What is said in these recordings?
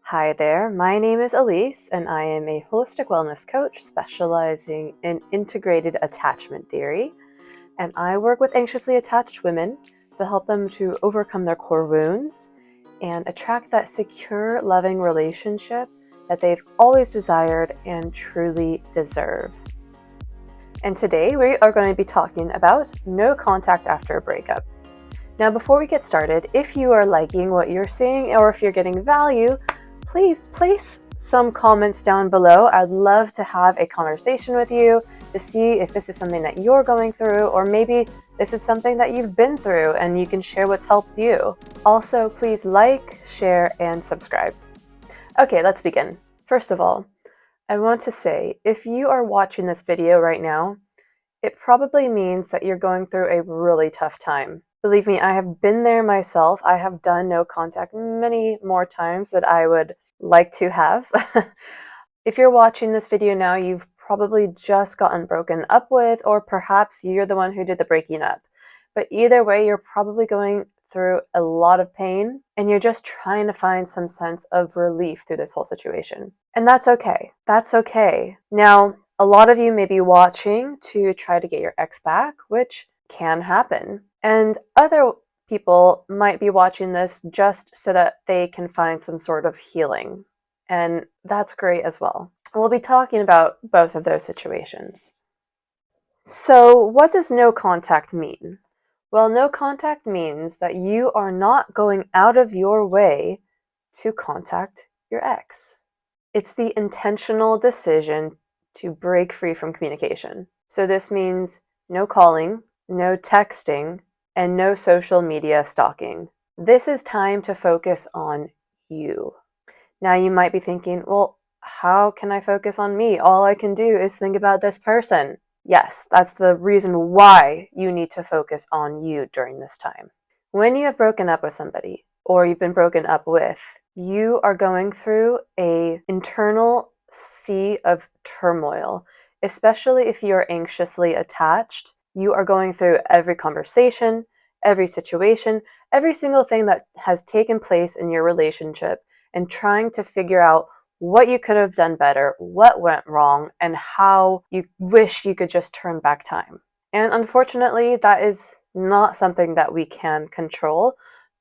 Hi there, my name is Elise, and I am a holistic wellness coach specializing in integrated attachment theory. And I work with anxiously attached women to help them to overcome their core wounds and attract that secure, loving relationship that they've always desired and truly deserve. And today we are going to be talking about no contact after a breakup. Now, before we get started, if you are liking what you're seeing or if you're getting value, please place some comments down below. I'd love to have a conversation with you to see if this is something that you're going through, or maybe this is something that you've been through and you can share what's helped you. Also, please like, share, and subscribe. Okay, let's begin. First of all, I want to say, if you are watching this video right now, it probably means that you're going through a really tough time. Believe me, I have been there myself. I have done no contact many more times than I would like to have. If you're watching this video now, you've probably just gotten broken up with, or perhaps you're the one who did the breaking up. But either way, you're probably going through a lot of pain, and you're just trying to find some sense of relief through this whole situation. And that's okay. That's okay. Now, a lot of you may be watching to try to get your ex back, which can happen. And other people might be watching this just so that they can find some sort of healing. And that's great as well. We'll be talking about both of those situations. So, what does no contact mean? Well, no contact means that you are not going out of your way to contact your ex. It's the intentional decision to break free from communication. So this means no calling, no texting, and no social media stalking. This is time to focus on you. Now you might be thinking, well, how can I focus on me? All I can do is think about this person. Yes, that's the reason why you need to focus on you during this time. When you have broken up with somebody, or you've been broken up with, you are going through an internal sea of turmoil, especially if you're anxiously attached. You are going through every conversation, every situation, every single thing that has taken place in your relationship, and trying to figure out what you could have done better, what went wrong, and how you wish you could just turn back time. And unfortunately, that is not something that we can control,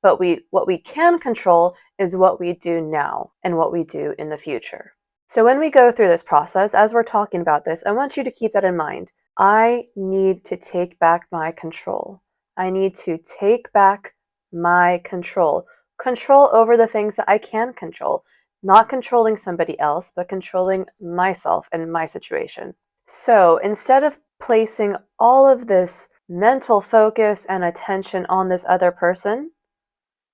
but what we can control is what we do now and what we do in the future. So when we go through this process, as we're talking about this, I want you to keep that in mind. I need to take back my control. I need to take back my control. Control over the things that I can control. Not controlling somebody else, but controlling myself and my situation. So instead of placing all of this mental focus and attention on this other person,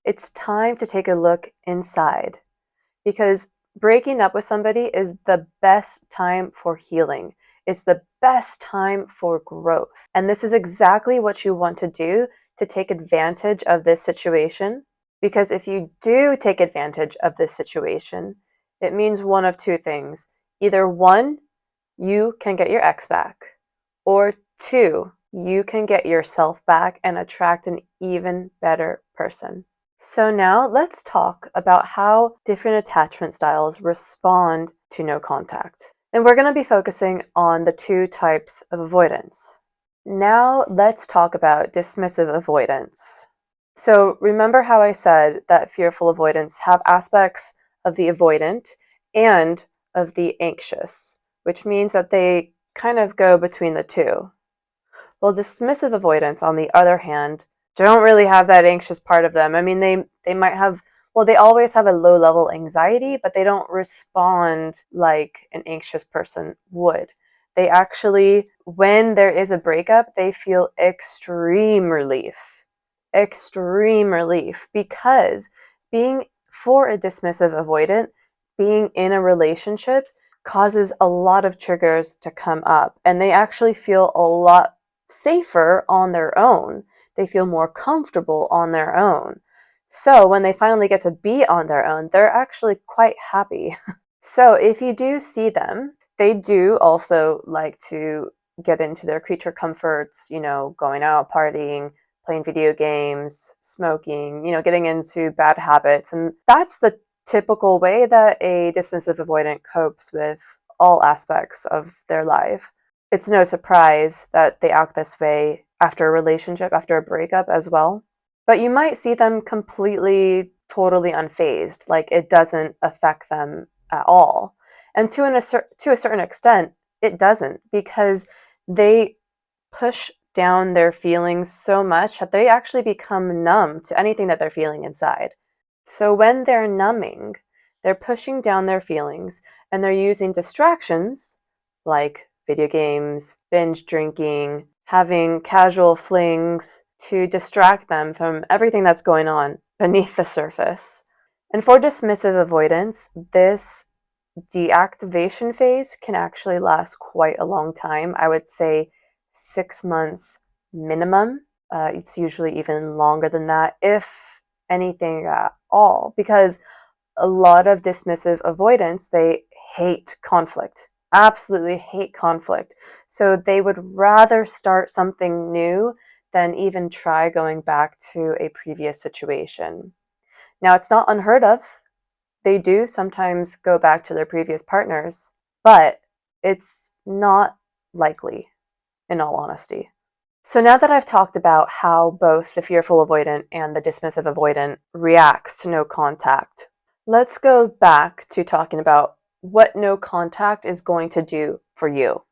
it's time to take a look inside, because breaking up with somebody is the best time for healing. It's the best time for growth. And this is exactly what you want to do to take advantage of this situation. Because if you do take advantage of this situation, it means one of two things. Either one, you can get your ex back, or two, you can get yourself back and attract an even better person. So now let's talk about how different attachment styles respond to no contact. And we're going to be focusing on the two types of avoidance. Now let's talk about dismissive avoidance. So remember how I said that fearful avoidants have aspects of the avoidant and of the anxious, which means that they kind of go between the two. Well, dismissive avoidants, on the other hand, don't really have that anxious part of them. I mean, they might have, well, they always have a low-level anxiety, but they don't respond like an anxious person would. They actually, when there is a breakup, they feel extreme relief. Extreme relief, because for a dismissive avoidant, being in a relationship causes a lot of triggers to come up, and they actually feel a lot safer on their own. They feel more comfortable on their own. So when they finally get to be on their own, they're actually quite happy. So if you do see them, they do also like to get into their creature comforts, going out, partying, playing video games, smoking, getting into bad habits. And that's the typical way that a dismissive avoidant copes with all aspects of their life. It's no surprise that they act this way after a relationship, after a breakup as well. But you might see them completely, totally unfazed, like it doesn't affect them at all. And to a certain extent, it doesn't, because they push down their feelings so much that they actually become numb to anything that they're feeling inside. So when they're numbing, they're pushing down their feelings and they're using distractions like video games, binge drinking, having casual flings to distract them from everything that's going on beneath the surface. And for dismissive avoidance, this deactivation phase can actually last quite a long time. I would say 6 months minimum. It's usually even longer than that, if anything at all, because a lot of dismissive avoidants, they hate conflict, absolutely hate conflict. So they would rather start something new than even try going back to a previous situation. Now, it's not unheard of. They do sometimes go back to their previous partners, but it's not likely, in all honesty. So now that I've talked about how both the fearful avoidant and the dismissive avoidant reacts to no contact, let's go back to talking about what no contact is going to do for you.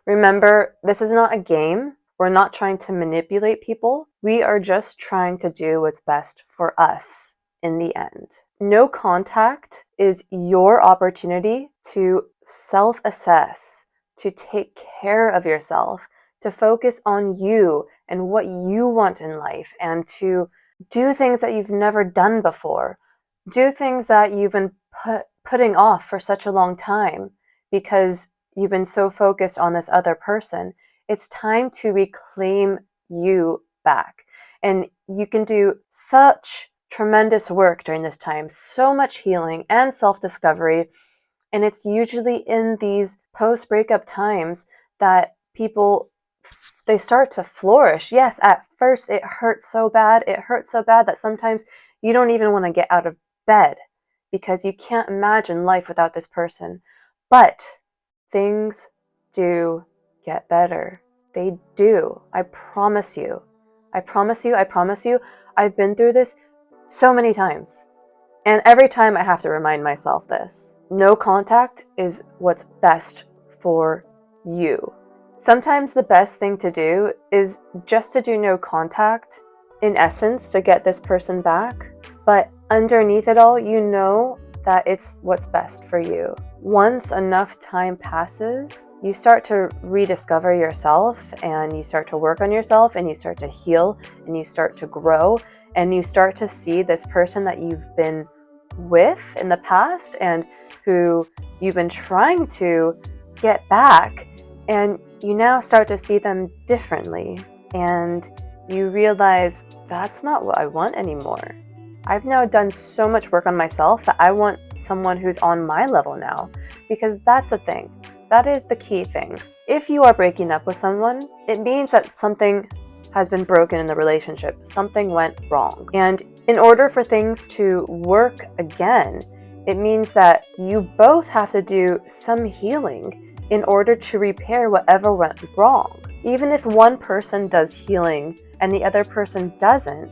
Remember, this is not a game. We're not trying to manipulate people. We are just trying to do what's best for us in the end. No contact is your opportunity to self-assess, to take care of yourself, to focus on you and what you want in life, and to do things that you've never done before. Do things that you've been putting off for such a long time because you've been so focused on this other person. It's time to reclaim you back. And you can do such tremendous work during this time, so much healing and self-discovery. And it's usually in these post-breakup times that people, they start to flourish. Yes, at first it hurts so bad. It hurts so bad that sometimes you don't even want to get out of bed because you can't imagine life without this person. But things do get better. They do. I promise you. I promise you. I promise you. I've been through this so many times. And every time I have to remind myself this. No contact is what's best for you. Sometimes the best thing to do is just to do no contact, in essence, to get this person back. But underneath it all, you know that it's what's best for you. Once enough time passes, you start to rediscover yourself, and you start to work on yourself, and you start to heal, and you start to grow, and you start to see this person that you've been with in the past and who you've been trying to get back, and you now start to see them differently, and you realize that's not what I want anymore. I've now done so much work on myself that I want someone who's on my level now, because that's the thing. That is the key thing. If you are breaking up with someone, it means that something has been broken in the relationship. Something went wrong. And in order for things to work again, it means that you both have to do some healing in order to repair whatever went wrong. Even if one person does healing and the other person doesn't,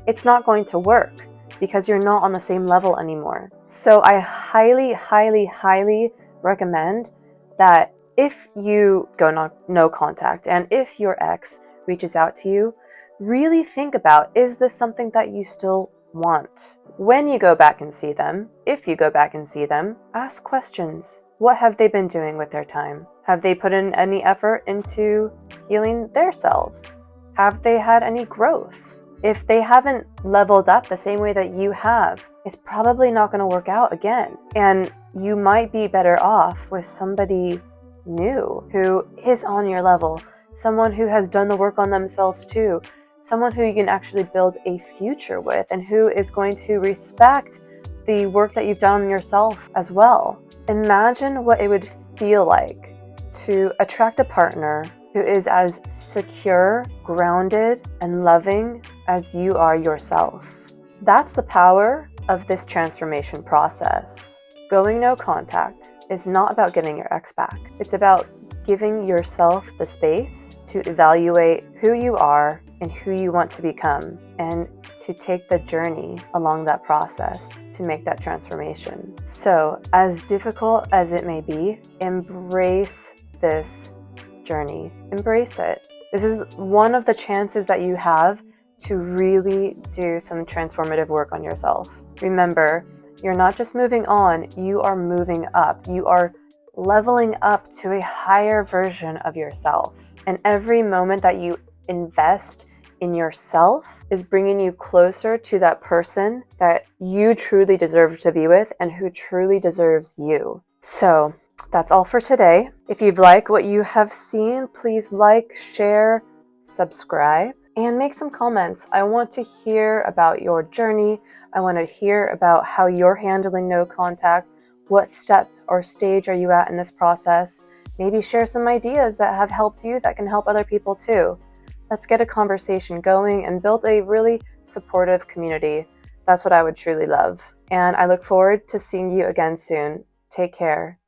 it's not going to work because you're not on the same level anymore. So I highly, highly, highly recommend that if you go no contact and if your ex reaches out to you, really think about, is this something that you still want? When you go back and see them, if you go back and see them, ask questions. What have they been doing with their time? Have they put in any effort into healing themselves? Have they had any growth? If they haven't leveled up the same way that you have, it's probably not going to work out again. And you might be better off with somebody new who is on your level, someone who has done the work on themselves too, someone who you can actually build a future with and who is going to respect the work that you've done on yourself as well. Imagine what it would feel like to attract a partner who is as secure, grounded, and loving as you are yourself. That's the power of this transformation process. Going no contact is not about getting your ex back. It's about giving yourself the space to evaluate who you are and who you want to become, and to take the journey along that process to make that transformation. So, as difficult as it may be, embrace this journey. Embrace it. This is one of the chances that you have to really do some transformative work on yourself. Remember, you're not just moving on, you are moving up. You are leveling up to a higher version of yourself. And every moment that you invest in yourself is bringing you closer to that person that you truly deserve to be with and who truly deserves you. So that's all for today. If you've liked what you have seen, please like, share, subscribe, and make some comments. I want to hear about your journey. I want to hear about how you're handling no contact. What step or stage are you at in this process? Maybe share some ideas that have helped you that can help other people too. Let's get a conversation going and build a really supportive community. That's what I would truly love. And I look forward to seeing you again soon. Take care.